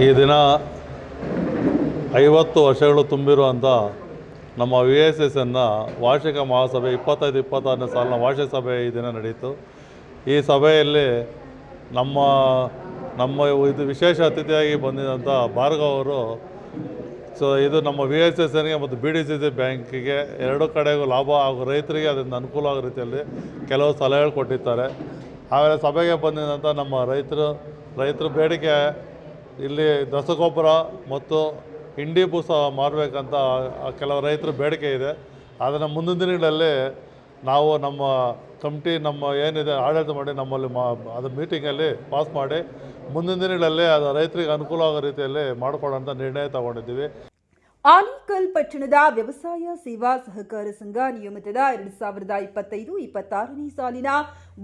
ಈ ದಿನ 50 ವರ್ಷಗಳು ತುಂಬಿರುವಂಥ ನಮ್ಮ VSSನ ವಾರ್ಷಿಕ ಮಹಾಸಭೆ 25-26ನೇ ಸಾಲಿನ ವಾರ್ಷಿಕ ಸಭೆ ಈ ದಿನ ನಡೆಯಿತು. ಈ ಸಭೆಯಲ್ಲಿ ನಮ್ಮ ಇದು ವಿಶೇಷ ಅತಿಥಿಯಾಗಿ ಬಂದಿದ್ದಂಥ ಭಾರ್ಗವ್ ಅವರು ಇದು ನಮ್ಮ VSSನಿಗೆ ಮತ್ತು BDCC ಬ್ಯಾಂಕಿಗೆ ಎರಡು ಕಡೆಗೂ ಲಾಭ ಹಾಗೂ ರೈತರಿಗೆ ಅದರಿಂದ ಅನುಕೂಲ ಆಗೋ ರೀತಿಯಲ್ಲಿ ಕೆಲವು ಸಲಹೆಗಳು ಕೊಟ್ಟಿದ್ದಾರೆ. ಆಮೇಲೆ ಸಭೆಗೆ ಬಂದಿದ್ದಂಥ ನಮ್ಮ ರೈತರ ಬೇಡಿಕೆ ಇಲ್ಲಿ ರಸಗೊಬ್ಬರ ಮತ್ತು ಹಿಂಡಿ ಬೂಸ ಮಾರಬೇಕಂತ ಕೆಲವು ರೈತರ ಬೇಡಿಕೆ ಇದೆ. ಅದನ್ನು ಮುಂದಿನ ದಿನಗಳಲ್ಲಿ ನಾವು ನಮ್ಮ ಕಮಿಟಿ ಏನಿದೆ ಆಡಳಿತ ಮಾಡಿ ನಮ್ಮಲ್ಲಿ ಅದರ ಮೀಟಿಂಗಲ್ಲಿ ಪಾಸ್ ಮಾಡಿ ಮುಂದಿನ ದಿನಗಳಲ್ಲಿ ಅದು ರೈತರಿಗೆ ಅನುಕೂಲ ಆಗೋ ರೀತಿಯಲ್ಲಿ ಮಾಡಿಕೊಡೋಂಥ ನಿರ್ಣಯ ತಗೊಂಡಿದ್ದೀವಿ. ಆನೇಕಲ್ ಪಟ್ಟಣದ ವ್ಯವಸಾಯ ಸೇವಾ ಸಹಕಾರ ಸಂಘ ನಿಯಮಿತದ 2025-26ನೇ ಸಾಲಿನ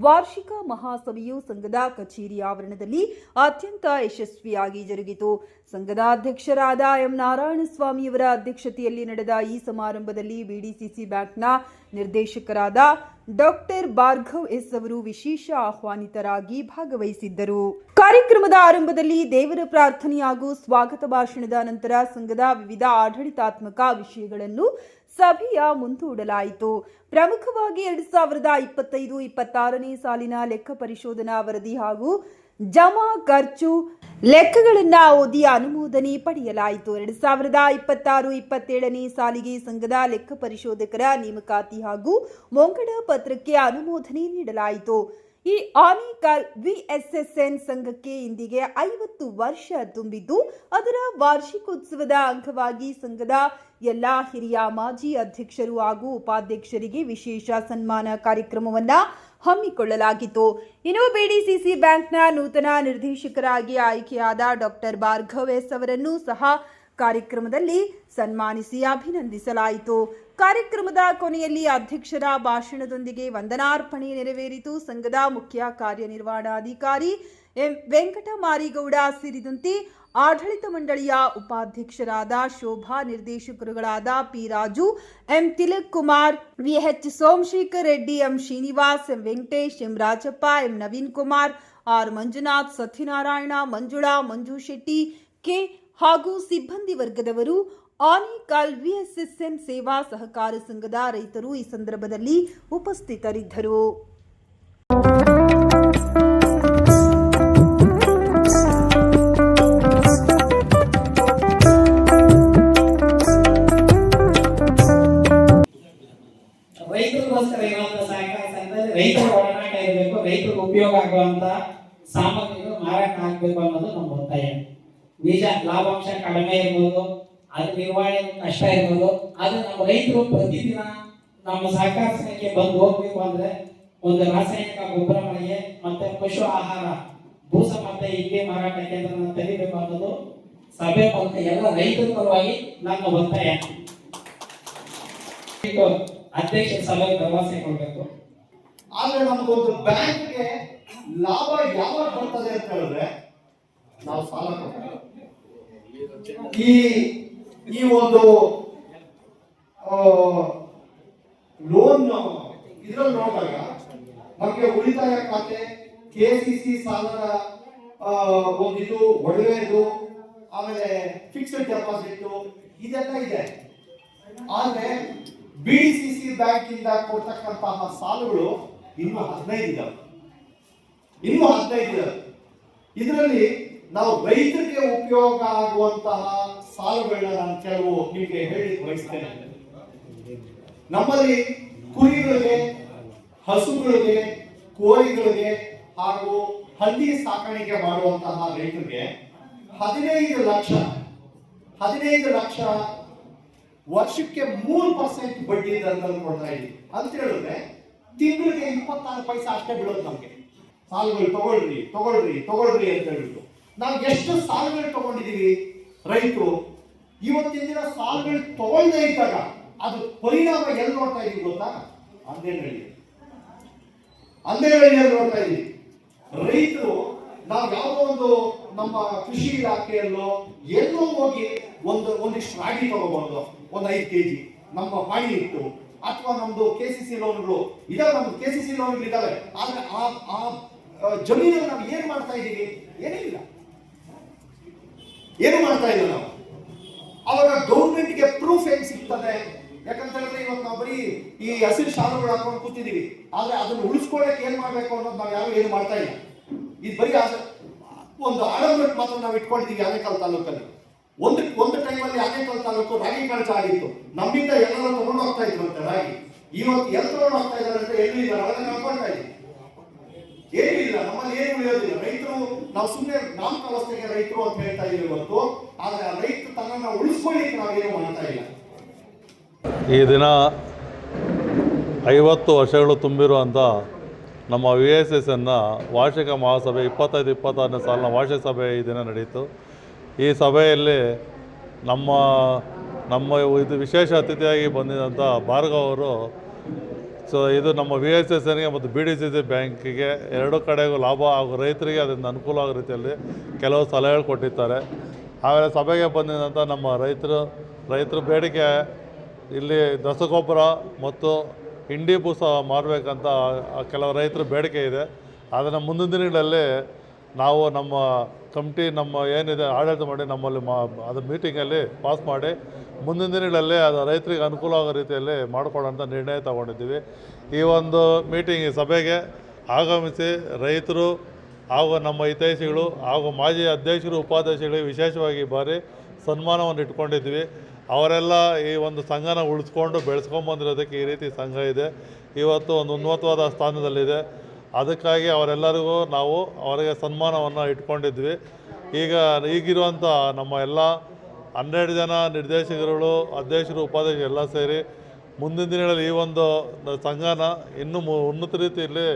ವಾರ್ಷಿಕ ಮಹಾಸಭೆಯು ಸಂಘದ ಕಚೇರಿ ಆವರಣದಲ್ಲಿ ಅತ್ಯಂತ ಯಶಸ್ವಿಯಾಗಿ ಜರುಗಿತು. ಸಂಘದ ಅಧ್ಯಕ್ಷರಾದ ಎಂ ನಾರಾಯಣಸ್ವಾಮಿಯವರ ಅಧ್ಯಕ್ಷತೆಯಲ್ಲಿ ನಡೆದ ಈ ಸಮಾರಂಭದಲ್ಲಿ BDCC ಬ್ಯಾಂಕ್ನ ನಿರ್ದೇಶಕರಾದ ಡಾಕ್ಟರ್ ಭಾರ್ಗವ್ ಎಸ್ ಅವರು ವಿಶೇಷ ಆಹ್ವಾನಿತರಾಗಿ ಭಾಗವಹಿಸಿದ್ದರು. ಕಾರ್ಯಕ್ರಮದ ಆರಂಭದಲ್ಲಿ ದೇವರ ಪ್ರಾರ್ಥನೆ ಹಾಗೂ ಸ್ವಾಗತ ಭಾಷಣದ ನಂತರ ಸಂಘದ ವಿವಿಧ ಆಡಳಿತಾತ್ಮಕ ವಿಷಯಗಳನ್ನು ಸಭೆಯ ಮುಂದೂಡಲಾಯಿತು. ಪ್ರಮುಖವಾಗಿ 2025-26ನೇ ಸಾಲಿನ ಲೆಕ್ಕ ಪರಿಶೋಧನಾ ವರದಿ ಹಾಗೂ ಜಮಾ ಖರ್ಚು ಲೆಕ್ಕಗಳನ್ನು ಓದಿ ಅನುಮೋದನೆ ಪಡೆಯಲಾಯಿತು. 2026-27ನೇ ಸಾಲಿಗೆ ಸಂಘದ ಲೆಕ್ಕ ಪರಿಶೋಧಕರ ನೇಮಕಾತಿ ಹಾಗೂ ಮುಂಗಡ ಪತ್ರಕ್ಕೆ ಅನುಮೋದನೆ ನೀಡಲಾಯಿತು. ಈ ಆನೇಕಲ್ VSSN ಸಂಘಕ್ಕೆ ಇಂದಿಗೆ 50 ವರ್ಷ ತುಂಬಿದ್ದು, ಅದರ ವಾರ್ಷಿಕೋತ್ಸವದ ಅಂಗವಾಗಿ ಸಂಘದ ಎಲ್ಲ ಹಿರಿಯ ಮಾಜಿ ಅಧ್ಯಕ್ಷರು ಹಾಗೂ ಉಪಾಧ್ಯಕ್ಷರಿಗೆ ವಿಶೇಷ ಸನ್ಮಾನ ಕಾರ್ಯಕ್ರಮವನ್ನು ಹಮ್ಮಿಕೊಳ್ಳಲಾಗಿತ್ತು. ಇನ್ನು BDCC ಬ್ಯಾಂಕ್ನ ನೂತನ ನಿರ್ದೇಶಕರಾಗಿ ಆಯ್ಕೆಯಾದ ಡಾಕ್ಟರ್ ಭಾರ್ಗವ್ ಎಸ್ ಅವರನ್ನು ಸಹ ಕಾರ್ಯಕ್ರಮದಲ್ಲಿ ಸನ್ಮಾನಿಸಿ ಅಭಿನಂದಿಸಲಾಯಿತು. ಕಾರ್ಯಕ್ರಮದ ಕೊನೆಯಲ್ಲಿ ಅಧ್ಯಕ್ಷರ ಭಾಷಣದೊಂದಿಗೆ ವಂದನಾರ್ಪಣೆ ನೆರವೇರಿತು. ಸಂಘದ ಮುಖ್ಯ ಕಾರ್ಯನಿರ್ವಹಣಾಧಿಕಾರಿ ಎಂ ವೆಂಕಟಮಾರಿಗೌಡ ಸೇರಿದಂತೆ ಆಡಳಿತ ಮಂಡಳಿಯ ಉಪಾಧ್ಯಕ್ಷರಾದ ಶೋಭಾ, ನಿರ್ದೇಶಕರುಗಳಾದ P Raju, M Tilak Kumar, VH Somashekar Reddy, M Srinivas, M Venkatesh, M Rajappa, M Naveen Kumar, R Manjunath, Satyanarayana, Manjula, Manju Shetty, K ಹಾಗೂ ಸಿಬ್ಬಂದಿ ವರ್ಗದವರು, ಆನೇಕಲ್ VSSN ಸೇವಾ ಸಹಕಾರ ಸಂಘದ ರೈತರು ಈ ಸಂದರ್ಭದಲ್ಲಿ ಉಪಸ್ಥಿತರಿದ್ದರು. ರೈತರಿಗೋಸ್ಕರ ಇರುವಂತಹ ಸಹಕಾರ ಸಂಘದಲ್ಲಿ ರೈತರ ಒಡನಾಟ ಇರಬೇಕು, ರೈತರಿಗೆ ಉಪಯೋಗ ಆಗುವಂತ ಸಾಮಗ್ರಿಗಳು ಮಾರಾಟ ಆಗಬೇಕು ಅನ್ನೋದು ನಮ್ಮ ಒತ್ತಾಯ. ನಿಜ ಲಾಭಾಂಶ ಕಡಿಮೆ ಇರ್ಬೋದು, ಅದು ನಿರ್ವಹಣೆ ಕಷ್ಟ ಇರ್ಬೋದು, ಅದು ನಮ್ಮ ರೈತರು ಪ್ರತಿದಿನ ನಮ್ಮ ಸಹಕಾರ ಸಂಘಕ್ಕೆ ಬಂದು ಹೋಗ್ಬೇಕು ಅಂದ್ರೆ ಒಂದು ರಾಸಾಯನಿಕ ಗೊಬ್ಬರ ಮಳಿಗೆ ಮತ್ತೆ ಪಶು ಆಹಾರ ಬೂಸ ಮತ್ತೆ ಹಿಂಡಿ ಮಾರಾಟ ಕೇಂದ್ರನ ತೆರಿಬೇಕು ಅನ್ನೋದು ಸಭೆ ಮೂಲಕ ಎಲ್ಲ ರೈತರ ಪರವಾಗಿ ನನ್ನ ಒತ್ತಾಯ. ಅಧ್ಯಕ್ಷ ಸಭೆಗೆ ಭರವಸೆ ಕೊಡಬೇಕು. ಆದ್ರೆ ನಮಗೊಂದು ಬ್ಯಾಂಕ್ಗೆ ಲಾಭ ಯಾವಾಗ ಬರ್ತದೆ ಅಂತ ಹೇಳಿದ್ರೆ ನಾವು ಸಾಲ ಕೊಡ್ತೇವೆ. ಈ ಒಂದು ಲೋನ್ ಇದ್ರಲ್ಲಿ ನೋಡಿದಾಗ ನಮಗೆ ಉಳಿತಾಯ ಖಾತೆ, KCC ಸಾಲದ ಒಂದಿದು ಒಡವೆದು, ಆಮೇಲೆ ಫಿಕ್ಸ್ಡ್ ಡೆಪಾಸಿಟ್ ಇದೆಲ್ಲ ಇದೆ. ಆದ್ರೆ BDCC ಬ್ಯಾಂಕ್ ಇಂದ ಕೊಡ್ತಕ್ಕಂತಹ ಸಾಲಗಳು ಇನ್ನೂ 15 ಇದಾವೆ. ಇದರಲ್ಲಿ ನಾವು ರೈತರಿಗೆ ಉಪಯೋಗ ಆಗುವಂತಹ ಸಾಲಗಳನ್ನ ನಾನು ಕೆಲವು ನಿಮಗೆ ಹೇಳಿ ಬಯಸ್ತೇನೆ. ನಮ್ಮಲ್ಲಿ ಕುರಿಗಳಿಗೆ, ಹಸುಗಳಿಗೆ, ಕೋಳಿಗಳಿಗೆ ಹಾಗೂ ಹಂದಿ ಸಾಕಾಣಿಕೆ ಮಾಡುವಂತಹ ರೈತರಿಗೆ 15 ಲಕ್ಷ ವರ್ಷಕ್ಕೆ 3% ಬಡ್ಡಿ ದರದಲ್ಲಿ ಕೊಡ್ತಾ ಇದ್ದೀವಿ ಅಂತ ಹೇಳಿದ್ರೆ ತಿಂಗಳಿಗೆ 26 ಪೈಸೆ ಅಷ್ಟೇ ಬೀಳೋದು ನಮಗೆ. ಸಾಲಗಳು ತಗೊಳ್ರಿ ಅಂತ ಹೇಳ್ಬಿಟ್ಟು ನಾವು ಎಷ್ಟು ಸಾಲಗಳು ತಗೊಂಡಿದ್ದೀವಿ ರೈತರು. ಇವತ್ತಿನ ದಿನ ಸಾಲಗಳು ತಗೊಳ್ಳದೇ ಇದ್ದಾಗ ಅದು ಪರಿಣಾಮ ಎಲ್ಲಿ ನೋಡ್ತಾ ಇದೀವಿ ಗೊತ್ತಾ? ಅಂದೇನಹಳ್ಳಿಯಲ್ಲಿ ನೋಡ್ತಾ ಇದೀವಿ. ರೈತರು ನಾವು ಯಾವುದೋ ಒಂದು ನಮ್ಮ ಕೃಷಿ ಇಲಾಖೆಯಲ್ಲೋ ಎಲ್ಲೋ ಹೋಗಿ ಒಂದಿಷ್ಟು ರಾಗಿ ತಗೋಬಹುದು, ಒಂದು 5 kg ನಮ್ಮ ಪಾಣಿ ಇಟ್ಟು, ಅಥವಾ ನಮ್ದು KCC ಲೋನ್ಗಳು ಇದಾವೆ, ನಮ್ದು KCC ಲೋನ್ಗಳು ಇದಾವೆ. ಆದ್ರೆ ಆ ಜಮೀನಲ್ಲಿ ನಾವು ಏನ್ ಮಾಡ್ತಾ ಇದ್ದೀವಿ? ಏನಿಲ್ಲ. ಏನು ಮಾಡ್ತಾ ಇಲ್ಲ ನಾವು. ಅವಾಗ ಗೌರ್ಮೆಂಟ್ಗೆ ಪ್ರೂಫ್ ಹೆಂಗ್ ಸಿಗ್ತದೆ? ಯಾಕಂತ ಹೇಳಿದ್ರೆ ಇವತ್ತು ನಾವು ಬರೀ ಈ ಹಸಿರು ಶಾಲುಗಳು ಹಾಕೊಂಡು ಕೂತಿದೀವಿ, ಆದ್ರೆ ಅದನ್ನು ಉಳಿಸ್ಕೊಳ್ಳಕ್ಕೆ ಏನ್ ಮಾಡ್ಬೇಕು ಅನ್ನೋದು ನಾವು ಯಾರು ಏನು ಮಾಡ್ತಾ ಇಲ್ಲ. ಇದು ಬರೀ ಒಂದು ಆಡಂಬರ ಮಾತ್ರ ನಾವು ಇಟ್ಕೊಂಡಿದೀವಿ ಆನೇಕಲ್ ತಾಲೂಕಲ್ಲಿ. ಒಂದು ಟೈಮಲ್ಲಿ ಆನೇಕಲ್ ತಾಲೂಕು ರಾಗಿ ಕಳಚ ಆಗಿತ್ತು, ನಮ್ಮಿಂದ ಎಲ್ಲರೂ ತಗೊಂಡು ಹೋಗ್ತಾ ಇದ್ರು ಅಂತ ರಾಗಿ. ಇವತ್ತು ಎಲ್ಲಿ ತಗೊಂಡು ಹೋಗ್ತಾ ಇದ್ದಾರೆ ಅಂದ್ರೆ ಎಲ್ಲೂ ಇಲ್ಲ, ಅದನ್ನ ಕಳ್ಕೊಳ್ತಾ ಇದ್ದೀವಿ. ಏನೂ ಇಲ್ಲ, ನಮ್ಮಲ್ಲಿ ಏನು ಉಳಿಯೋದಿಲ್ಲ. ರೈತರು ನಾವು ಸುಮ್ಮನೆ ನಾಮಕಾವಸ್ಥೆಗೆ ರೈತರು ಅಂತ ಹೇಳ್ತಾ ಇದೀವಿ ಹೊರತು, ಆದ್ರೆ ಆ ರೈತ ತನ್ನನ್ನು ಉಳಿಸ್ಕೊಳ್ಳಿಕ್ಕೆ ನಾವೇನು ಮಾಡ್ತಾ ಇಲ್ಲ. ಈ ದಿನ 50 ವರ್ಷಗಳು ತುಂಬಿರುವಂಥ ನಮ್ಮ VSSN ವಾರ್ಷಿಕ ಮಹಾಸಭೆ 25-26ನೇ ಸಾಲಿನ ವಾರ್ಷಿಕ ಸಭೆ ಈ ದಿನ ನಡೆಯಿತು. ಈ ಸಭೆಯಲ್ಲಿ ನಮ್ಮ ಇದು ವಿಶೇಷ ಅತಿಥಿಯಾಗಿ ಬಂದಿದ್ದಂಥ ಭಾರ್ಗವ್ ಅವರು ಇದು ನಮ್ಮ VSSNಗೆ ಮತ್ತು BDCC ಬ್ಯಾಂಕಿಗೆ ಎರಡು ಕಡೆಗೂ ಲಾಭ ಹಾಗೂ ರೈತರಿಗೆ ಅದರಿಂದ ಅನುಕೂಲ ಆಗೋ ರೀತಿಯಲ್ಲಿ ಕೆಲವು ಸಲಹೆಗಳು ಕೊಟ್ಟಿದ್ದಾರೆ. ಆಮೇಲೆ ಸಭೆಗೆ ಬಂದಿದ್ದಂಥ ನಮ್ಮ ರೈತರು ಬೇಡಿಕೆ ಇಲ್ಲಿ ರಸಗೊಬ್ಬರ ಮತ್ತು ಹಿಂಡಿ ಬೂಸ ಮಾರಬೇಕಂತ ಕೆಲವು ರೈತರ ಬೇಡಿಕೆ ಇದೆ. ಅದನ್ನು ಮುಂದಿನ ದಿನಗಳಲ್ಲಿ ನಾವು ನಮ್ಮ ಕಮಿಟಿ ಏನಿದೆ ಆಡಳಿತ ಮಾಡಿ ನಮ್ಮಲ್ಲಿ ಅದು ಮೀಟಿಂಗಲ್ಲಿ ಪಾಸ್ ಮಾಡಿ ಮುಂದಿನ ದಿನಗಳಲ್ಲಿ ಅದು ರೈತರಿಗೆ ಅನುಕೂಲ ಆಗೋ ರೀತಿಯಲ್ಲಿ ಮಾಡಿಕೊಡೋಂಥ ನಿರ್ಣಯ ತಗೊಂಡಿದ್ದೀವಿ. ಈ ಒಂದು ಮೀಟಿಂಗ್ ಸಭೆಗೆ ಆಗಮಿಸಿ ರೈತರು ಹಾಗೂ ನಮ್ಮ ಹಿತೈಷಿಗಳು ಹಾಗೂ ಮಾಜಿ ಅಧ್ಯಕ್ಷರು ಉಪಾಧ್ಯಕ್ಷಗಳಿಗೆ ವಿಶೇಷವಾಗಿ ಬಾರಿ ಸನ್ಮಾನವನ್ನು ಇಟ್ಕೊಂಡಿದ್ವಿ. ಅವರೆಲ್ಲ ಈ ಒಂದು ಸಂಘನ ಉಳಿಸ್ಕೊಂಡು ಬೆಳೆಸ್ಕೊಂಬಂದಿರೋದಕ್ಕೆ ಈ ರೀತಿ ಸಂಘ ಇದೆ, ಇವತ್ತು ಒಂದು ಉನ್ನತವಾದ ಸ್ಥಾನದಲ್ಲಿದೆ. ಅದಕ್ಕಾಗಿ ಅವರೆಲ್ಲರಿಗೂ ನಾವು ಅವರಿಗೆ ಸನ್ಮಾನವನ್ನು ಇಟ್ಕೊಂಡಿದ್ವಿ. ಈಗಿರುವಂಥ ನಮ್ಮ ಎಲ್ಲ 12 ಜನ ನಿರ್ದೇಶಕರುಗಳು, ಅಧ್ಯಕ್ಷರು, ಉಪಾಧ್ಯಕ್ಷರು ಎಲ್ಲ ಸೇರಿ ಮುಂದಿನ ದಿನಗಳಲ್ಲಿ ಈ ಒಂದು ಸಂಘನ ಇನ್ನೂ ಉನ್ನತ ರೀತಿಯಲ್ಲಿ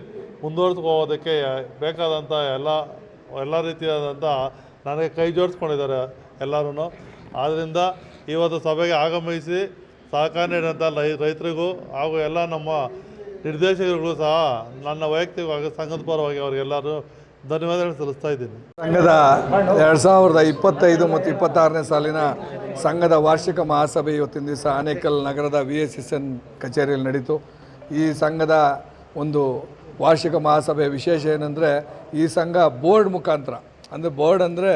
ಮುಂದುವರಿಸ್ಕೋದಕ್ಕೆ ಬೇಕಾದಂಥ ಎಲ್ಲ ರೀತಿಯಾದಂಥ ನನಗೆ ಕೈ ಜೋಡಿಸ್ಕೊಂಡಿದ್ದಾರೆ ಎಲ್ಲರೂ. ಆದ್ದರಿಂದ ಇವತ್ತು ಸಭೆಗೆ ಆಗಮಿಸಿ ಸಹಕಾರ ನೀಡಿದಂಥ ರೈತರಿಗೂ ಹಾಗೂ ಎಲ್ಲ ನಮ್ಮ ನಿರ್ದೇಶಕರಿಗೂ ಸಹ ನನ್ನ ವೈಯಕ್ತಿಕವಾಗಿ ಸಂಘದ ಪರವಾಗಿ ಅವರಿಗೆಲ್ಲರೂ ಧನ್ಯವಾದಗಳು ಸಲ್ಲಿಸ್ತಾ ಇದ್ದೀನಿ. ಸಂಘದ 2025 ಮತ್ತು 26ನೇ ಸಾಲಿನ ಸಂಘದ ವಾರ್ಷಿಕ ಮಹಾಸಭೆ ಇವತ್ತಿನ ದಿವಸ ಆನೇಕಲ್ ನಗರದ VSSN ಕಚೇರಿಯಲ್ಲಿ ನಡೀತು. ಈ ಸಂಘದ ಒಂದು ವಾರ್ಷಿಕ ಮಹಾಸಭೆ ವಿಶೇಷ ಏನಂದರೆ, ಈ ಸಂಘ ಬೋರ್ಡ್ ಮುಖಾಂತರ ಬೋರ್ಡ್ ಅಂದರೆ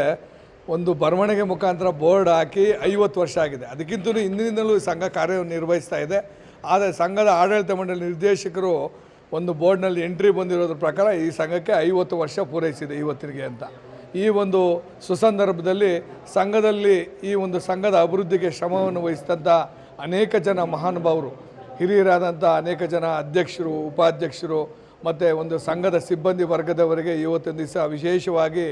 ಒಂದು ಬರವಣಿಗೆ ಮುಖಾಂತರ ಬೋರ್ಡ್ ಹಾಕಿ 50 ವರ್ಷ ಆಗಿದೆ. ಅದಕ್ಕಿಂತಲೂ ಹಿಂದಿನಿಂದಲೂ ಈ ಸಂಘ ಕಾರ್ಯನಿರ್ವಹಿಸ್ತಾ ಇದೆ. ಆದರೆ ಸಂಘದ ಆಡಳಿತ ಮಂಡಳಿ ನಿರ್ದೇಶಕರು ಒಂದು ಬೋರ್ಡ್ನಲ್ಲಿ ಎಂಟ್ರಿ ಬಂದಿರೋದ್ರ ಪ್ರಕಾರ ಈ ಸಂಘಕ್ಕೆ 50 ವರ್ಷ ಪೂರೈಸಿದೆ ಇವತ್ತಿಗೆ ಅಂತ. ಈ ಒಂದು ಸುಸಂದರ್ಭದಲ್ಲಿ ಸಂಘದಲ್ಲಿ ಈ ಒಂದು ಸಂಘದ ಅಭಿವೃದ್ಧಿಗೆ ಶ್ರಮವನ್ನು ವಹಿಸಿದಂಥ ಅನೇಕ ಜನ ಮಹಾನುಭಾವರು, ಹಿರಿಯರಾದಂಥ ಅನೇಕ ಜನ ಅಧ್ಯಕ್ಷರು, ಉಪಾಧ್ಯಕ್ಷರು ಮತ್ತು ಒಂದು ಸಂಘದ ಸಿಬ್ಬಂದಿ ವರ್ಗದವರಿಗೆ ಇವತ್ತಿನ ದಿವಸ ವಿಶೇಷವಾಗಿ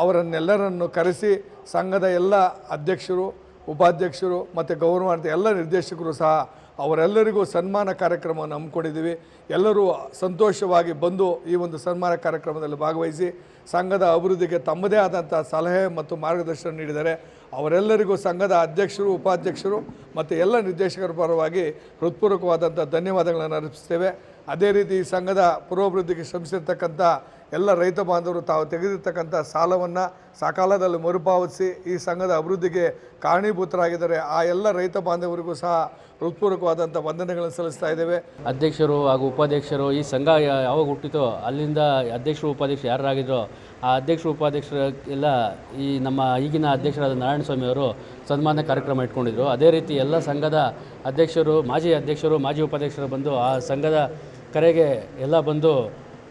ಅವರನ್ನೆಲ್ಲರನ್ನು ಕರೆಸಿ ಸಂಘದ ಎಲ್ಲ ಅಧ್ಯಕ್ಷರು, ಉಪಾಧ್ಯಕ್ಷರು ಮತ್ತು ಗೌರವಾನ್ವಿತ ಎಲ್ಲ ನಿರ್ದೇಶಕರು ಸಹ ಅವರೆಲ್ಲರಿಗೂ ಸನ್ಮಾನ ಕಾರ್ಯಕ್ರಮವನ್ನು ಹಮ್ಮಿಕೊಂಡಿದ್ದೀವಿ. ಎಲ್ಲರೂ ಸಂತೋಷವಾಗಿ ಬಂದು ಈ ಒಂದು ಸನ್ಮಾನ ಕಾರ್ಯಕ್ರಮದಲ್ಲಿ ಭಾಗವಹಿಸಿ ಸಂಘದ ಅಭಿವೃದ್ಧಿಗೆ ತಮ್ಮದೇ ಆದಂಥ ಸಲಹೆ ಮತ್ತು ಮಾರ್ಗದರ್ಶನ ನೀಡಿದ್ದಾರೆ. ಅವರೆಲ್ಲರಿಗೂ ಸಂಘದ ಅಧ್ಯಕ್ಷರು, ಉಪಾಧ್ಯಕ್ಷರು ಮತ್ತು ಎಲ್ಲ ನಿರ್ದೇಶಕರ ಪರವಾಗಿ ಹೃತ್ಪೂರ್ವಕವಾದಂಥ ಧನ್ಯವಾದಗಳನ್ನು ಅರ್ಪಿಸ್ತೇವೆ. ಅದೇ ರೀತಿ ಈ ಸಂಘದ ಪುರೋಭಿವೃದ್ಧಿಗೆ ಶ್ರಮಿಸಿರ್ತಕ್ಕಂಥ ಎಲ್ಲ ರೈತ ಬಾಂಧವರು ತಾವು ತೆಗೆದಿರ್ತಕ್ಕಂಥ ಸಾಲವನ್ನು ಸಕಾಲದಲ್ಲಿ ಮರುಪಾವತಿಸಿ ಈ ಸಂಘದ ಅಭಿವೃದ್ಧಿಗೆ ಕಾರಣೀಭೂತರಾಗಿದ್ದಾರೆ. ಆ ಎಲ್ಲ ರೈತ ಬಾಂಧವರಿಗೂ ಸಹ ಹೃತ್ಪೂರ್ವಕವಾದಂಥ ವಂದನೆಗಳನ್ನು ಸಲ್ಲಿಸ್ತಾ ಇದ್ದೇವೆ. ಅಧ್ಯಕ್ಷರು ಹಾಗೂ ಉಪಾಧ್ಯಕ್ಷರು ಈ ಸಂಘ ಯಾವಾಗ ಹುಟ್ಟಿತೋ ಅಲ್ಲಿಂದ ಅಧ್ಯಕ್ಷರು ಉಪಾಧ್ಯಕ್ಷರು ಯಾರಾಗಿದ್ದರೋ ಆ ಅಧ್ಯಕ್ಷರು ಉಪಾಧ್ಯಕ್ಷರು ಎಲ್ಲ ಈ ನಮ್ಮ ಈಗಿನ ಅಧ್ಯಕ್ಷರಾದ ನಾರಾಯಣಸ್ವಾಮಿ ಅವರು ಸನ್ಮಾನ ಕಾರ್ಯಕ್ರಮ ಇಟ್ಕೊಂಡಿದ್ರು. ಅದೇ ರೀತಿ ಎಲ್ಲ ಸಂಘದ ಅಧ್ಯಕ್ಷರು, ಮಾಜಿ ಉಪಾಧ್ಯಕ್ಷರು ಬಂದು ಆ ಸಂಘದ ಕರೆಗೆ ಎಲ್ಲ ಬಂದು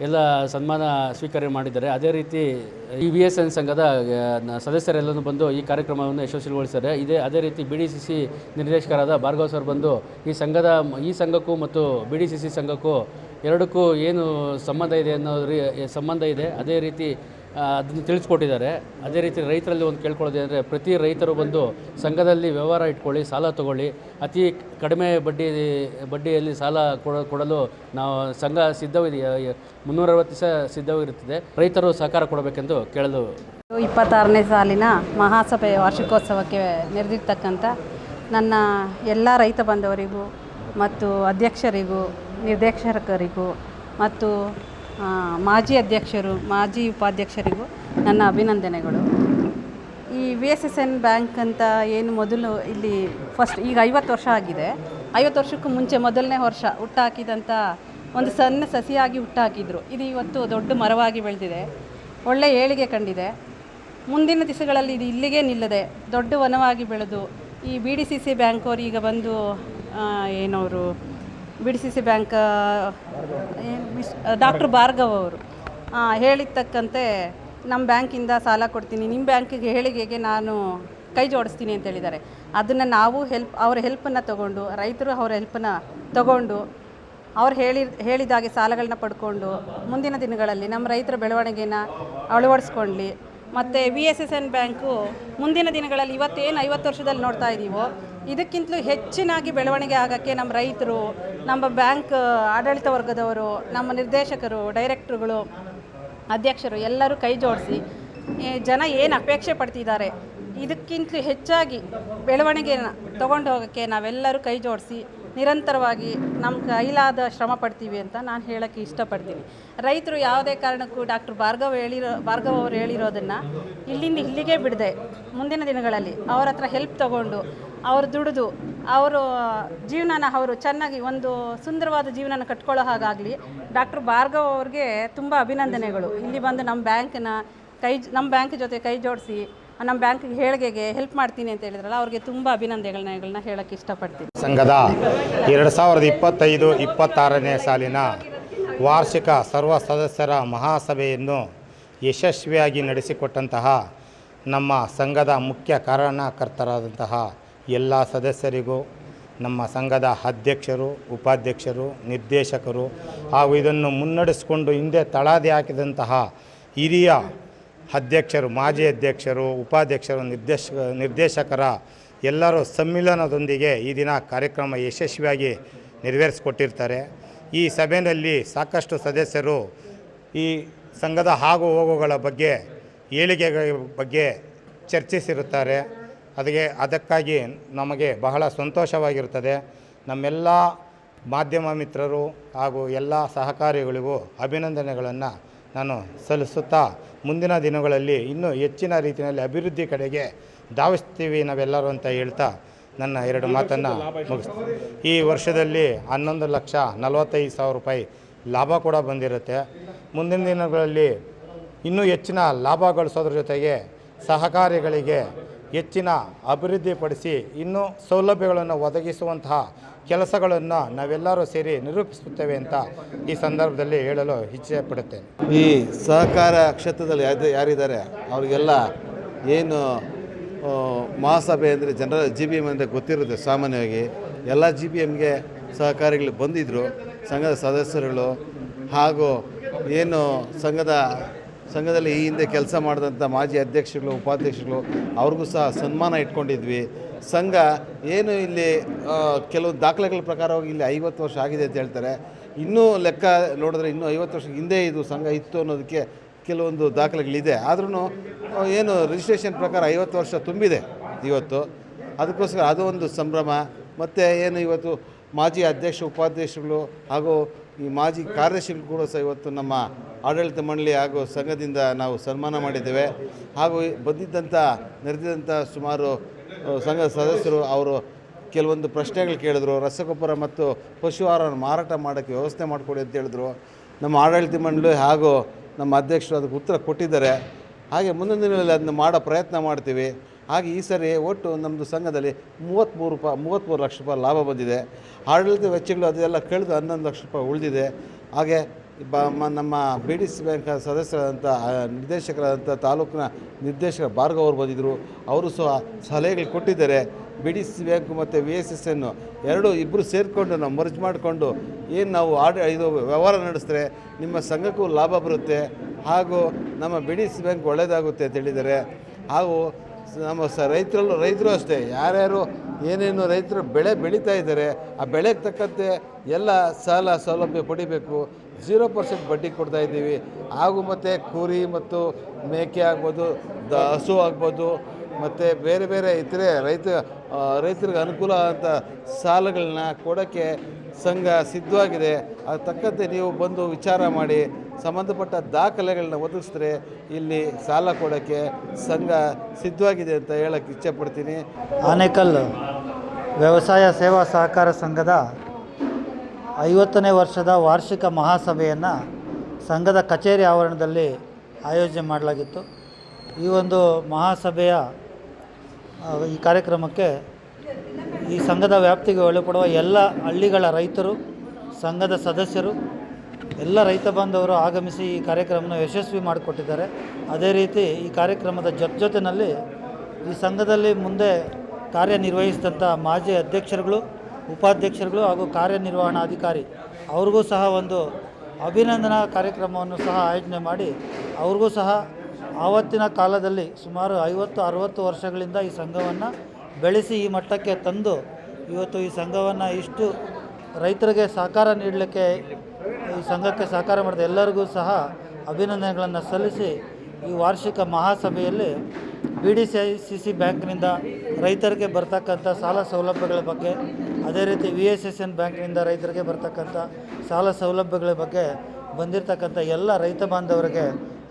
ಎಲ್ಲ ಸನ್ಮಾನ ಸ್ವೀಕಾರ ಮಾಡಿದ್ದಾರೆ. ಅದೇ ರೀತಿ ಈ VSSN ಸಂಘದ ಸದಸ್ಯರೆಲ್ಲರೂ ಬಂದು ಈ ಕಾರ್ಯಕ್ರಮವನ್ನು ಯಶಸ್ವಿಗೊಳಿಸಿದ್ದಾರೆ. ಅದೇ ರೀತಿ BDCC ನಿರ್ದೇಶಕರಾದ ಭಾರ್ಗವ್ ಸರ್ ಬಂದು ಈ ಸಂಘಕ್ಕೂ ಮತ್ತು BDCC ಸಂಘಕ್ಕೂ ಎರಡಕ್ಕೂ ಏನು ಸಂಬಂಧ ಇದೆ ಅದೇ ರೀತಿ ಅದನ್ನು ತಿಳಿಸ್ಕೊಟ್ಟಿದ್ದಾರೆ. ಅದೇ ರೀತಿ ರೈತರಲ್ಲಿ ಒಂದು ಕೇಳ್ಕೊಳ್ಳೋದೇನೆಂದರೆ, ಪ್ರತಿ ರೈತರು ಬಂದು ಸಂಘದಲ್ಲಿ ವ್ಯವಹಾರ ಇಟ್ಕೊಳ್ಳಿ, ಸಾಲ ತಗೊಳ್ಳಿ. ಅತಿ ಕಡಿಮೆ ಬಡ್ಡಿಯಲ್ಲಿ ಸಾಲ ಕೊಡಲು ನಾವು ಸಂಘ ಸಿದ್ಧವಿದೆ, 360 ದಿವಸ ಸಿದ್ಧವಿರುತ್ತದೆ. ರೈತರು ಸಹಕಾರ ಕೊಡಬೇಕೆಂದು ಕೇಳಲು 26ನೇ ಸಾಲಿನ ಮಹಾಸಭೆ ವಾರ್ಷಿಕೋತ್ಸವಕ್ಕೆ ನೆರೆದಿರ್ತಕ್ಕಂಥ ನನ್ನ ಎಲ್ಲ ರೈತ ಬಾಂಧವರಿಗೂ ಮತ್ತು ಅಧ್ಯಕ್ಷರಿಗೂ, ನಿರ್ದೇಶಕರಿಗೂ ಮತ್ತು ಮಾಜಿ ಅಧ್ಯಕ್ಷರು, ಮಾಜಿ ಉಪಾಧ್ಯಕ್ಷರಿಗೂ ನನ್ನ ಅಭಿನಂದನೆಗಳು. ಈ VSSN ಬ್ಯಾಂಕ್ ಅಂತ ಏನು ಮೊದಲು ಇಲ್ಲಿ ಈಗ 50 ವರ್ಷ ಆಗಿದೆ. 50 ವರ್ಷಕ್ಕೂ ಮುಂಚೆ ಮೊದಲನೇ ವರ್ಷ ಹುಟ್ಟಾಕಿದಂಥ ಒಂದು ಸಣ್ಣ ಸಸಿಯಾಗಿ ಹುಟ್ಟಾಕಿದ್ರು. ಇದು ಇವತ್ತು ದೊಡ್ಡ ಮರವಾಗಿ ಬೆಳೆದಿದೆ, ಒಳ್ಳೆ ಏಳಿಗೆ ಕಂಡಿದೆ. ಮುಂದಿನ ದಿವಸಗಳಲ್ಲಿ ಇದು ಇಲ್ಲಿಗೆ ನಿಲ್ಲದೆ ದೊಡ್ಡ ವನವಾಗಿ ಬೆಳೆದು ಈ B D C C bank ಅವರು ಈಗ ಬಂದು ಏನವರು B D C C bank doctor Bhargav ಅವರು ಹೇಳಿದ್ದಕ್ಕಂತೆ ನಮ್ಮ ಬ್ಯಾಂಕಿಂದ ಸಾಲ ಕೊಡ್ತೀನಿ, ನಿಮ್ಮ ಬ್ಯಾಂಕಿಗೆ ಹೇಳಿಕೆಗೆ ನಾನು ಕೈ ಜೋಡಿಸ್ತೀನಿ ಅಂತ ಹೇಳಿದ್ದಾರೆ. ಅದನ್ನು ನಾವು ಅವರ ಹೆಲ್ಪನ್ನು ತಗೊಂಡು, ರೈತರು ಅವರ ಹೆಲ್ಪನ್ನು ತಗೊಂಡು ಅವ್ರು ಹೇಳಿದಾಗೆ ಸಾಲಗಳನ್ನ ಪಡ್ಕೊಂಡು ಮುಂದಿನ ದಿನಗಳಲ್ಲಿ ನಮ್ಮ ರೈತರ ಬೆಳವಣಿಗೆನ ಅಳವಡಿಸ್ಕೊಳ್ಳಿ. ಮತ್ತು VSSN ಬ್ಯಾಂಕು ಮುಂದಿನ ದಿನಗಳಲ್ಲಿ ಇವತ್ತೇನು 50 ವರ್ಷದಲ್ಲಿ ನೋಡ್ತಾ ಇದ್ದೀವೋ ಇದಕ್ಕಿಂತಲೂ ಹೆಚ್ಚಿನಾಗಿ ಬೆಳವಣಿಗೆ ಆಗೋಕ್ಕೆ ನಮ್ಮ ರೈತರು, ನಮ್ಮ ಬ್ಯಾಂಕ್ ಆಡಳಿತ ವರ್ಗದವರು, ನಮ್ಮ ನಿರ್ದೇಶಕರು, ಡೈರೆಕ್ಟ್ರುಗಳು, ಅಧ್ಯಕ್ಷರು ಎಲ್ಲರೂ ಕೈ ಜೋಡಿಸಿ ಜನ ಏನು ಅಪೇಕ್ಷೆ ಪಡ್ತಿದ್ದಾರೆ ಇದಕ್ಕಿಂತಲೂ ಹೆಚ್ಚಾಗಿ ಬೆಳವಣಿಗೆನ ತೊಗೊಂಡು ಹೋಗೋಕ್ಕೆ ನಾವೆಲ್ಲರೂ ಕೈ ಜೋಡಿಸಿ ನಿರಂತರವಾಗಿ ನಮ್ಮ ಕೈಲಾದ ಶ್ರಮ ಪಡ್ತೀವಿ ಅಂತ ನಾನು ಹೇಳೋಕ್ಕೆ ಇಷ್ಟಪಡ್ತೀನಿ. ರೈತರು ಯಾವುದೇ ಕಾರಣಕ್ಕೂ ಡಾಕ್ಟರ್ ಭಾರ್ಗವ್ ಅವರು ಹೇಳಿರೋದನ್ನು ಇಲ್ಲಿಗೆ ಬಿಡದೆ ಮುಂದಿನ ದಿನಗಳಲ್ಲಿ ಅವ್ರ ಹತ್ರ ಹೆಲ್ಪ್ ತಗೊಂಡು ಅವರು ದುಡಿದು ಅವರು ಜೀವನನ ಅವರು ಚೆನ್ನಾಗಿ ಒಂದು ಸುಂದರವಾದ ಜೀವನನ ಕಟ್ಕೊಳ್ಳೋ ಹಾಗಾಗಲಿ ಡಾಕ್ಟರ್ ಭಾರ್ಗವ್ ಅವ್ರಿಗೆ ತುಂಬ ಅಭಿನಂದನೆಗಳು. ಇಲ್ಲಿ ಬಂದು ನಮ್ಮ ಬ್ಯಾಂಕ್ ಜೊತೆ ಕೈ ಜೋಡಿಸಿ ನಮ್ಮ ಬ್ಯಾಂಕಿಗೆ ಹೇಳಿಕೆಗೆ ಹೆಲ್ಪ್ ಮಾಡ್ತೀನಿ ಅಂತ ಹೇಳಿದ್ರಲ್ಲ ಅವ್ರಿಗೆ ತುಂಬ ಅಭಿನಂದನೆಗಳನ್ನ ಹೇಳೋಕ್ಕೆ ಇಷ್ಟಪಡ್ತೀನಿ. ಸಂಘದ 2025-26ನೇ ಸಾಲಿನ ವಾರ್ಷಿಕ ಸರ್ವ ಸದಸ್ಯರ ಮಹಾಸಭೆಯನ್ನು ಯಶಸ್ವಿಯಾಗಿ ನಡೆಸಿಕೊಟ್ಟಂತಹ ನಮ್ಮ ಸಂಘದ ಮುಖ್ಯ ಕಾರಣಕರ್ತರಾದಂತಹ ಎಲ್ಲ ಸದಸ್ಯರಿಗೂ, ನಮ್ಮ ಸಂಘದ ಅಧ್ಯಕ್ಷರು, ಉಪಾಧ್ಯಕ್ಷರು, ನಿರ್ದೇಶಕರು ಹಾಗೂ ಇದನ್ನು ಮುನ್ನಡೆಸಿಕೊಂಡು ಹಿಂದೆ ತಳಾದಿ ಹಾಕಿದಂತಹ ಹಿರಿಯ ಅಧ್ಯಕ್ಷರು, ಮಾಜಿ ಅಧ್ಯಕ್ಷರು, ಉಪಾಧ್ಯಕ್ಷರು, ನಿರ್ದೇಶಕರ ಎಲ್ಲರೂ ಸಮ್ಮಿಲನದೊಂದಿಗೆ ಈ ದಿನ ಕಾರ್ಯಕ್ರಮ ಯಶಸ್ವಿಯಾಗಿ ನೆರವೇರಿಸಿಕೊಟ್ಟಿರ್ತಾರೆ. ಈ ಸಭೆಯಲ್ಲಿ ಸಾಕಷ್ಟು ಸದಸ್ಯರು ಈ ಸಂಘದ ಆಗು ಹೋಗುಗಳ ಬಗ್ಗೆ, ಏಳಿಗೆಗಳ ಬಗ್ಗೆ ಚರ್ಚಿಸಿರುತ್ತಾರೆ. ಅದಕ್ಕಾಗಿ ನಮಗೆ ಬಹಳ ಸಂತೋಷವಾಗಿರುತ್ತದೆ. ನಮ್ಮೆಲ್ಲ ಮಾಧ್ಯಮ ಮಿತ್ರರು ಹಾಗೂ ಎಲ್ಲ ಸಹಕಾರಿಗಳಿಗೂ ಅಭಿನಂದನೆಗಳನ್ನು ನಾನು ಸಲ್ಲಿಸುತ್ತಾ ಮುಂದಿನ ದಿನಗಳಲ್ಲಿ ಇನ್ನೂ ಹೆಚ್ಚಿನ ರೀತಿಯಲ್ಲಿ ಅಭಿವೃದ್ಧಿ ಕಡೆಗೆ ಧಾವಿಸ್ತೀವಿ ನಾವೆಲ್ಲರೂ ಅಂತ ಹೇಳ್ತಾ ನನ್ನ 2 ಮಾತನ್ನು ಮುಗಿಸ್ತೀನಿ. ಈ ವರ್ಷದಲ್ಲಿ 11,45,000 ರೂಪಾಯಿ ಲಾಭ ಕೂಡ ಬಂದಿರುತ್ತೆ. ಮುಂದಿನ ದಿನಗಳಲ್ಲಿ ಇನ್ನೂ ಹೆಚ್ಚಿನ ಲಾಭ ಗಳಿಸೋದ್ರ ಜೊತೆಗೆ ಸಹಕಾರಿಗಳಿಗೆ ಹೆಚ್ಚಿನ ಅಭಿವೃದ್ಧಿಪಡಿಸಿ ಇನ್ನೂ ಸೌಲಭ್ಯಗಳನ್ನು ಒದಗಿಸುವಂತಹ ಕೆಲಸಗಳನ್ನು ನಾವೆಲ್ಲರೂ ಸೇರಿ ನಿರೂಪಿಸುತ್ತೇವೆ ಅಂತ ಈ ಸಂದರ್ಭದಲ್ಲಿ ಹೇಳಲು ಇಚ್ಛೆ ಪಡುತ್ತೇನೆ. ಈ ಸಹಕಾರ ಕ್ಷೇತ್ರದಲ್ಲಿ ಯಾರಿದ್ದಾರೆ ಅವರಿಗೆಲ್ಲ ಏನು ಮಹಾಸಭೆ ಅಂದರೆ ಜನರಲ್ GBM ಅಂದರೆ ಗೊತ್ತಿರುತ್ತೆ. ಸಾಮಾನ್ಯವಾಗಿ ಎಲ್ಲ GBMಗೆ ಸಹಕಾರಿಗಳು ಬಂದಿದ್ದರು. ಸಂಘದ ಸದಸ್ಯರುಗಳು ಹಾಗೂ ಏನು ಸಂಘದಲ್ಲಿ ಈ ಹಿಂದೆ ಕೆಲಸ ಮಾಡಿದಂಥ ಮಾಜಿ ಅಧ್ಯಕ್ಷರುಗಳು, ಉಪಾಧ್ಯಕ್ಷರುಗಳು ಅವ್ರಿಗೂ ಸಹ ಸನ್ಮಾನ ಇಟ್ಕೊಂಡಿದ್ವಿ. ಸಂಘ ಏನು ಇಲ್ಲಿ ಕೆಲವು ದಾಖಲೆಗಳ ಪ್ರಕಾರವಾಗಿ ಇಲ್ಲಿ 50 ವರ್ಷ ಆಗಿದೆ ಅಂತ ಹೇಳ್ತಾರೆ. ಇನ್ನೂ ಲೆಕ್ಕ ನೋಡಿದ್ರೆ ಇನ್ನೂ 50 ವರ್ಷ ಹಿಂದೆ ಇದು ಸಂಘ ಇತ್ತು ಅನ್ನೋದಕ್ಕೆ ಕೆಲವೊಂದು ದಾಖಲೆಗಳಿದೆ. ಆದ್ರೂ ಏನು ರಿಜಿಸ್ಟ್ರೇಷನ್ ಪ್ರಕಾರ 50 ವರ್ಷ ತುಂಬಿದೆ ಇವತ್ತು. ಅದಕ್ಕೋಸ್ಕರ ಅದು ಒಂದು ಸಂಭ್ರಮ. ಮತ್ತು ಏನು ಇವತ್ತು ಮಾಜಿ ಅಧ್ಯಕ್ಷ, ಉಪಾಧ್ಯಕ್ಷರುಗಳು ಹಾಗೂ ಈ ಮಾಜಿ ಕಾರ್ಯದರ್ಶಿಗಳು ಕೂಡ ಸಹ ಇವತ್ತು ನಮ್ಮ ಆಡಳಿತ ಮಂಡಳಿ ಹಾಗೂ ಸಂಘದಿಂದ ನಾವು ಸನ್ಮಾನ ಮಾಡಿದ್ದೇವೆ. ಹಾಗೂ ನೆರೆದಿದ್ದಂಥ ಸುಮಾರು ಸಂಘದ ಸದಸ್ಯರು ಅವರು ಕೆಲವೊಂದು ಪ್ರಶ್ನೆಗಳು ಕೇಳಿದ್ರು. ರಸಗೊಬ್ಬರ ಮತ್ತು ಪಶು ಆಹಾರವನ್ನು ಮಾರಾಟ ಮಾಡೋಕ್ಕೆ ವ್ಯವಸ್ಥೆ ಮಾಡಿಕೊಡಿ ಅಂತ ಹೇಳಿದ್ರು. ನಮ್ಮ ಆಡಳಿತ ಮಂಡಳಿ ಹಾಗೂ ನಮ್ಮ ಅಧ್ಯಕ್ಷರು ಅದಕ್ಕೆ ಉತ್ತರ ಕೊಟ್ಟಿದ್ದಾರೆ. ಹಾಗೆ ಮುಂದಿನ ದಿನಗಳಲ್ಲಿ ಅದನ್ನು ಮಾಡೋ ಪ್ರಯತ್ನ ಮಾಡ್ತೀವಿ. ಹಾಗೆ ಈ ಸರಿ ಒಟ್ಟು ನಮ್ಮದು ಸಂಘದಲ್ಲಿ 33 ಲಕ್ಷ ರೂಪಾಯಿ ಲಾಭ ಬಂದಿದೆ. ಆಡಳಿತ ವೆಚ್ಚಗಳು ಅದೆಲ್ಲ ಕಳೆದು 11 ಲಕ್ಷ ರೂಪಾಯಿ ಉಳಿದಿದೆ. ಹಾಗೆ ನಮ್ಮ BDC ಬ್ಯಾಂಕ್ ಸದಸ್ಯರಾದಂಥ ನಿರ್ದೇಶಕರಾದಂಥ ತಾಲೂಕಿನ ನಿರ್ದೇಶಕ ಭಾರ್ಗವ್ ಅವರು ಬಂದಿದ್ದರು. ಅವರು ಸಹ ಸಲಹೆಗಳು ಕೊಟ್ಟಿದ್ದಾರೆ. BDC ಬ್ಯಾಂಕು ಮತ್ತು VSSN ಇಬ್ಬರು ಸೇರಿಕೊಂಡು ನಾವು ಮರ್ಜ್ ಮಾಡಿಕೊಂಡು ಏನು ನಾವು ಇದು ವ್ಯವಹಾರ ನಡೆಸಿದ್ರೆ ನಿಮ್ಮ ಸಂಘಕ್ಕೂ ಲಾಭ ಬರುತ್ತೆ ಹಾಗೂ ನಮ್ಮ BDC ಬ್ಯಾಂಕ್ ಒಳ್ಳೆಯದಾಗುತ್ತೆ ಅಂತ ಹೇಳಿದ್ದಾರೆ. ಹಾಗೂ ನಮ್ಮ ರೈತರು ಅಷ್ಟೇ, ಯಾರ್ಯಾರು ಏನೇನು ರೈತರು ಬೆಳೆ ಬೆಳೀತಾ ಇದ್ದಾರೆ ಆ ಬೆಳೆಗೆ ತಕ್ಕಂತೆ ಎಲ್ಲ ಸಾಲ ಸೌಲಭ್ಯ ಪಡಿಬೇಕು. 0% ಬಡ್ಡಿ ಕೊಡ್ತಾ ಇದ್ದೀವಿ. ಹಾಗೂ ಮತ್ತು ಕುರಿ ಮತ್ತು ಮೇಕೆ ಆಗ್ಬೋದು, ಹಸು ಆಗ್ಬೋದು, ಮತ್ತು ಬೇರೆ ಬೇರೆ ಇತರೆ ರೈತರಿಗೆ ಅನುಕೂಲ ಆದಂಥ ಸಾಲಗಳನ್ನ ಕೊಡೋಕ್ಕೆ ಸಂಘ ಸಿದ್ಧವಾಗಿದೆ. ಅದು ತಕ್ಕಂತೆ ನೀವು ಬಂದು ವಿಚಾರ ಮಾಡಿ ಸಂಬಂಧಪಟ್ಟ ದಾಖಲೆಗಳನ್ನ ಒದಗಿಸಿದ್ರೆ ಇಲ್ಲಿ ಸಾಲ ಕೊಡೋಕ್ಕೆ ಸಂಘ ಸಿದ್ಧವಾಗಿದೆ ಅಂತ ಹೇಳೋಕ್ಕೆ ಇಚ್ಛೆಪಡ್ತೀನಿ. ಆನೇಕಲ್ ವ್ಯವಸಾಯ ಸೇವಾ ಸಹಕಾರ ಸಂಘದ 50ನೇ ವರ್ಷದ ವಾರ್ಷಿಕ ಮಹಾಸಭೆಯನ್ನು ಸಂಘದ ಕಚೇರಿ ಆವರಣದಲ್ಲಿ ಆಯೋಜನೆ ಮಾಡಲಾಗಿತ್ತು. ಈ ಒಂದು ಮಹಾಸಭೆಯ ಈ ಕಾರ್ಯಕ್ರಮಕ್ಕೆ ಈ ಸಂಘದ ವ್ಯಾಪ್ತಿಗೆ ಒಳಪಡುವ ಎಲ್ಲ ಹಳ್ಳಿಗಳ ರೈತರು, ಸಂಘದ ಸದಸ್ಯರು, ಎಲ್ಲ ರೈತ ಬಾಂಧವರು ಆಗಮಿಸಿ ಈ ಕಾರ್ಯಕ್ರಮವನ್ನು ಯಶಸ್ವಿ ಮಾಡಿಕೊಟ್ಟಿದ್ದಾರೆ. ಅದೇ ರೀತಿ ಈ ಕಾರ್ಯಕ್ರಮದ ಜೊತೆಯಲ್ಲಿ ಈ ಸಂಘದಲ್ಲಿ ಮುಂದೆ ಕಾರ್ಯನಿರ್ವಹಿಸಿದಂಥ ಮಾಜಿ ಅಧ್ಯಕ್ಷರುಗಳು, ಉಪಾಧ್ಯಕ್ಷರುಗಳು ಹಾಗೂ ಕಾರ್ಯನಿರ್ವಹಣಾಧಿಕಾರಿ ಅವ್ರಿಗೂ ಸಹ ಒಂದು ಅಭಿನಂದನಾ ಕಾರ್ಯಕ್ರಮವನ್ನು ಸಹ ಆಯೋಜನೆ ಮಾಡಿ ಅವ್ರಿಗೂ ಸಹ ಆವತ್ತಿನ ಕಾಲದಲ್ಲಿ ಸುಮಾರು 50-60 ವರ್ಷಗಳಿಂದ ಈ ಸಂಘವನ್ನು ಬೆಳೆಸಿ ಈ ಮಟ್ಟಕ್ಕೆ ತಂದು ಇವತ್ತು ಈ ಸಂಘವನ್ನು ಇಷ್ಟು ರೈತರಿಗೆ ಸಹಕಾರ ನೀಡಲಿಕ್ಕೆ ಈ ಸಂಘಕ್ಕೆ ಸಹಕಾರ ಮಾಡಿದ ಎಲ್ಲರಿಗೂ ಸಹ ಅಭಿನಂದನೆಗಳನ್ನು ಸಲ್ಲಿಸಿ ಈ ವಾರ್ಷಿಕ ಮಹಾಸಭೆಯಲ್ಲಿ BDCC ಬ್ಯಾಂಕ್ನಿಂದ ರೈತರಿಗೆ ಬರ್ತಕ್ಕಂಥ ಸಾಲ ಸೌಲಭ್ಯಗಳ ಬಗ್ಗೆ, ಅದೇ ರೀತಿ VSSN ಬ್ಯಾಂಕ್ನಿಂದ ರೈತರಿಗೆ ಬರ್ತಕ್ಕಂಥ ಸಾಲ ಸೌಲಭ್ಯಗಳ ಬಗ್ಗೆ ಬಂದಿರತಕ್ಕಂಥ ಎಲ್ಲ ರೈತ ಬಾಂಧವರಿಗೆ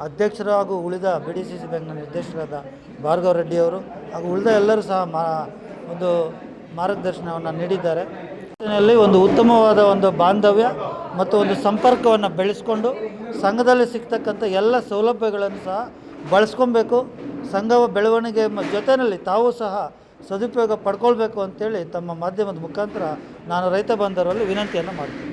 ಅಧ್ಯಕ್ಷರು ಹಾಗೂ ಉಳಿದ BDCC ಬ್ಯಾಂಕ್ನ ನಿರ್ದೇಶಕರಾದ ಭಾರ್ಗವ ರೆಡ್ಡಿಯವರು ಹಾಗೂ ಉಳಿದ ಎಲ್ಲರೂ ಸಹ ಒಂದು ಮಾರ್ಗದರ್ಶನವನ್ನು ನೀಡಿದ್ದಾರೆ. ಒಂದು ಉತ್ತಮವಾದ ಒಂದು ಬಾಂಧವ್ಯ ಮತ್ತು ಒಂದು ಸಂಪರ್ಕವನ್ನು ಬೆಳೆಸ್ಕೊಂಡು ಸಂಘದಲ್ಲಿ ಸಿಗ್ತಕ್ಕಂಥ ಎಲ್ಲ ಸೌಲಭ್ಯಗಳನ್ನು ಸಹ ಬಳಸ್ಕೊಬೇಕು. ಸಂಘವ ಬೆಳವಣಿಗೆ ಜೊತೆಯಲ್ಲಿ ತಾವು ಸಹ ಸದುಪಯೋಗ ಪಡ್ಕೊಳ್ಬೇಕು ಅಂತೇಳಿ ತಮ್ಮ ಮಾಧ್ಯಮದ ಮುಖಾಂತರ ನಾನು ರೈತ ಬಾಂಧವರಲ್ಲಿ ವಿನಂತಿಯನ್ನು ಮಾಡ್ತೀನಿ.